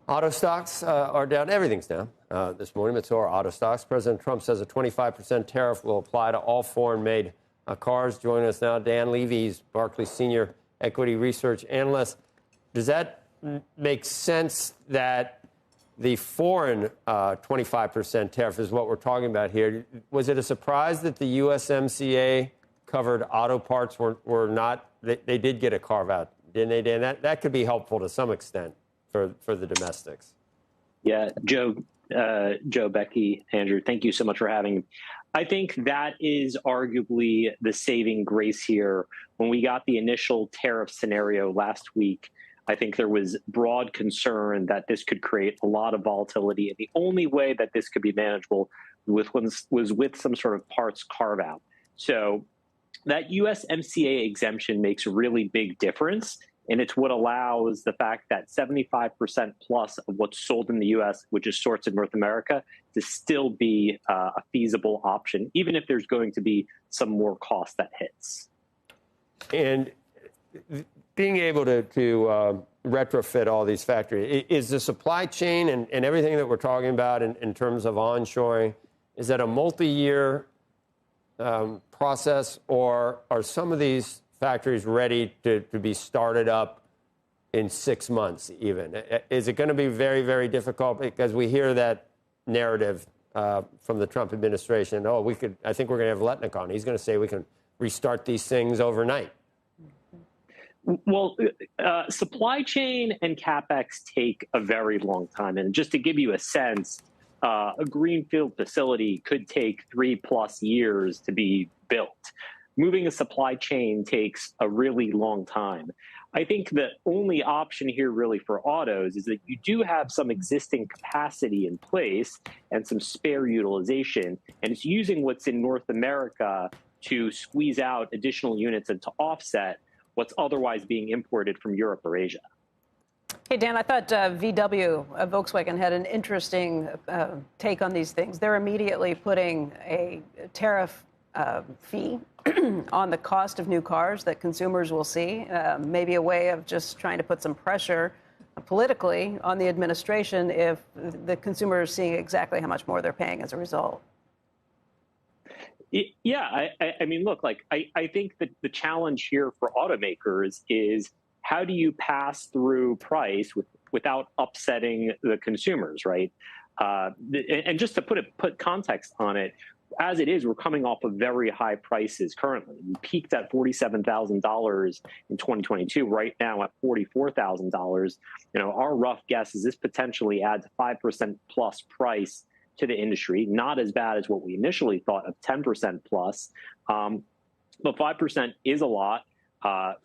Auto stocks are down. Everything's down this morning, but so are auto stocks. President Trump says a 25% tariff will apply to all foreign-made cars. Joining us now, Dan Levy, he's Barclays Senior Equity Research Analyst. Does that make sense that the foreign 25% tariff is what we're talking about here? Was it a surprise that the USMCA covered auto parts were not? They did get a carve out, didn't they, Dan? That could be helpful to some extent for the domestics. Yeah, Joe, Becky, Andrew, thank you so much for having me. I think that is arguably the saving grace here. When we got the initial tariff scenario last week, I think there was broad concern that this could create a lot of volatility. And the only way that this could be manageable was with some sort of parts carve out. So that USMCA exemption makes a really big difference. And it's what allows the fact that 75% plus of what's sold in the U.S., which is sourced in North America, to still be a feasible option, even if there's going to be some more cost that hits. And being able to retrofit all these factories, is the supply chain and everything that we're talking about in terms of onshoring, is that a multi-year process, or are some of these factories ready to be started up in 6 months even? Is it going to be very, very difficult? Because we hear that narrative from the Trump administration. Oh, I think we're going to have Letnick on. He's going to say we can restart these things overnight. Well, supply chain and CapEx take a very long time. And just to give you a sense, a greenfield facility could take 3+ years to be built. Moving a supply chain takes a really long time. I think the only option here really for autos is that you do have some existing capacity in place and some spare utilization, and it's using what's in North America to squeeze out additional units and to offset what's otherwise being imported from Europe or Asia. Hey, Dan, I thought VW, Volkswagen, had an interesting take on these things. They're immediately putting a tariff fee on the cost of new cars that consumers will see, maybe a way of just trying to put some pressure politically on the administration if the consumer is seeing exactly how much more they're paying as a result. Yeah, I mean, look, I think that the challenge here for automakers is how do you pass through price without upsetting the consumers, right? And just to put context on it, as it is, we're coming off of very high prices currently. We peaked at $47,000 in 2022, right now at $44,000. Our rough guess is this potentially adds 5% plus price to the industry. Not as bad as what we initially thought of 10% plus, but 5% is a lot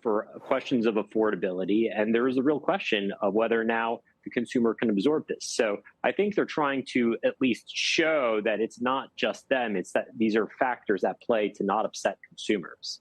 for questions of affordability. And there is a real question of whether now the consumer can absorb this. So I think they're trying to at least show that it's not just them, it's that these are factors at play to not upset consumers.